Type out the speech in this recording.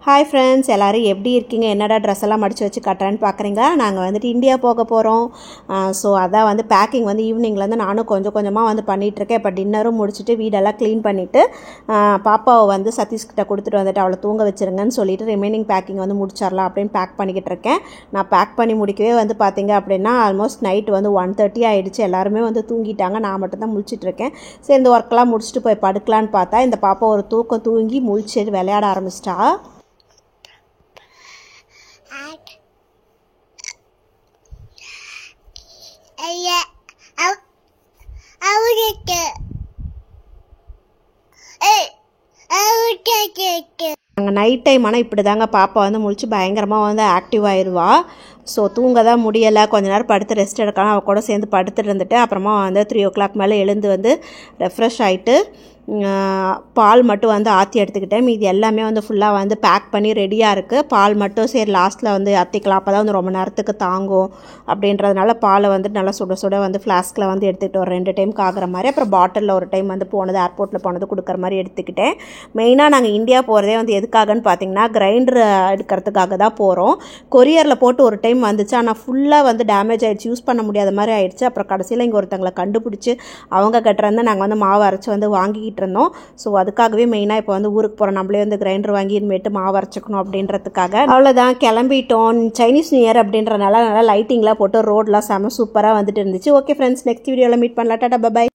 Hi friends, எல்லோரும் எப்படி இருக்கீங்க? என்னடா ட்ரெஸ் எல்லாம் மடித்து வச்சு கட்டுறேன்னு பார்க்குறீங்களா? நாங்கள் வந்துட்டு இந்தியா போக போகிறோம். ஸோ அதான் வந்து பேக்கிங் வந்து ஈவினிங்லேருந்து நானும் கொஞ்சம் கொஞ்சமாக வந்து பண்ணிகிட்ருக்கேன். இப்போ டின்னரும் முடிச்சுட்டு வீடெல்லாம் க்ளீன் பண்ணிவிட்டு பாப்பாவை வந்து சதீஷ்கிட்ட கொடுத்துட்டு வந்துட்டு அவளை தூங்க வச்சுருங்கன்னு சொல்லிவிட்டு ரிமைனிங் பேக்கிங் வந்து முடிச்சிடலாம் அப்படின்னு பேக் பண்ணிக்கிட்டு இருக்கேன். நான் பேக் பண்ணி முடிக்கவே வந்து பார்த்தீங்க அப்படின்னா ஆல்மோஸ்ட் நைட்டு வந்து 1:30 ஆகிடுச்சு. எல்லாருமே வந்து தூங்கிட்டாங்க, நான் மட்டும்தான் முழிச்சிட்ருக்கேன். சரி, இந்த ஒர்க்கெலாம் முடிச்சுட்டு போய் படுக்கலான்னு பார்த்தா இந்த பாப்பா ஒரு தூக்கம் தூங்கி முழிச்சு விளையாட ஆரம்பிச்சிட்டா. நாங்கள் நைட் டைம் ஆனால் இப்படி தாங்க பாப்பா வந்து முழிச்சு பயங்கரமாக வந்து ஆக்டிவ் ஆயிடுவா. ஸோ தூங்க தான் முடியலை, கொஞ்ச நேரம் படுத்து ரெஸ்ட் எடுக்கலாம். அவள் கூட சேர்ந்து படுத்துட்டு இருந்துட்டு அப்புறமா வந்து 3 o'clock மேலே எழுந்து வந்து ரெஃப்ரெஷ் ஆகிட்டு பால் மட்டும் வந்து ஆற்றி எடுத்துக்கிட்டேன். மீதி எல்லாமே வந்து ஃபுல்லாக வந்து பேக் பண்ணி ரெடியாக இருக்குது. பால் மட்டும் சரி லாஸ்ட்டில் வந்து ஆற்றிக்கலாம், அப்போ தான் வந்து ரொம்ப நேரத்துக்கு தாங்கும் அப்படின்றதுனால பாலை வந்து நல்லா சுட சுட வந்து ஃப்ளாஸ்கில் வந்து எடுத்துக்கிட்டு ஒரு 2 டைமுக்கு ஆகிற மாதிரி, அப்புறம் பாட்டிலில் ஒரு டைம் வந்து போனது ஏர்போர்ட்டில் போனது கொடுக்குற மாதிரி எடுத்துக்கிட்டேன். மெயினாக நாங்கள் இந்தியா போகிறதே வந்து எதுக்காகன்னு பார்த்தீங்கன்னா கிரைண்டர் எடுக்கிறதுக்காக தான் போகிறோம். கொரியரில் போட்டு ஒரு டைம் வந்துச்சு, ஆனால் ஃபுல்லாக வந்து டேமேஜ் ஆகிடுச்சு, யூஸ் பண்ண முடியாத மாதிரி ஆகிடுச்சு. அப்புறம் கடைசியில் இங்கே ஒருத்தங்களை கண்டுபிடிச்சி அவங்க கட்டுறது நாங்கள் வந்து மாவு அரைச்சி வந்து வாங்கிக்கிட்டு இருந்தோம். ஸோ அதுக்காகவே மெயினாக இப்போ வந்து ஊருக்கு போகிறோம், நம்மளே வந்து கிரைண்டர் வாங்கி இனிமேட்டு மாவு அரைச்சிக்கணும் அப்படின்றதுக்காக. அவ்வளோதான், கிளம்பிட்டோம். சைனீஸ் நியூ இயர் அப்படின்றனால நல்லா லைட்டிங்லாம் போட்டு ரோட்லாம் செம சூப்பராக வந்துட்டு இருந்துச்சு. ஓகே ஃப்ரெண்ட்ஸ், நெக்ஸ்ட் வீடியோவில் மீட் பண்ணலாம். டாடா, பை.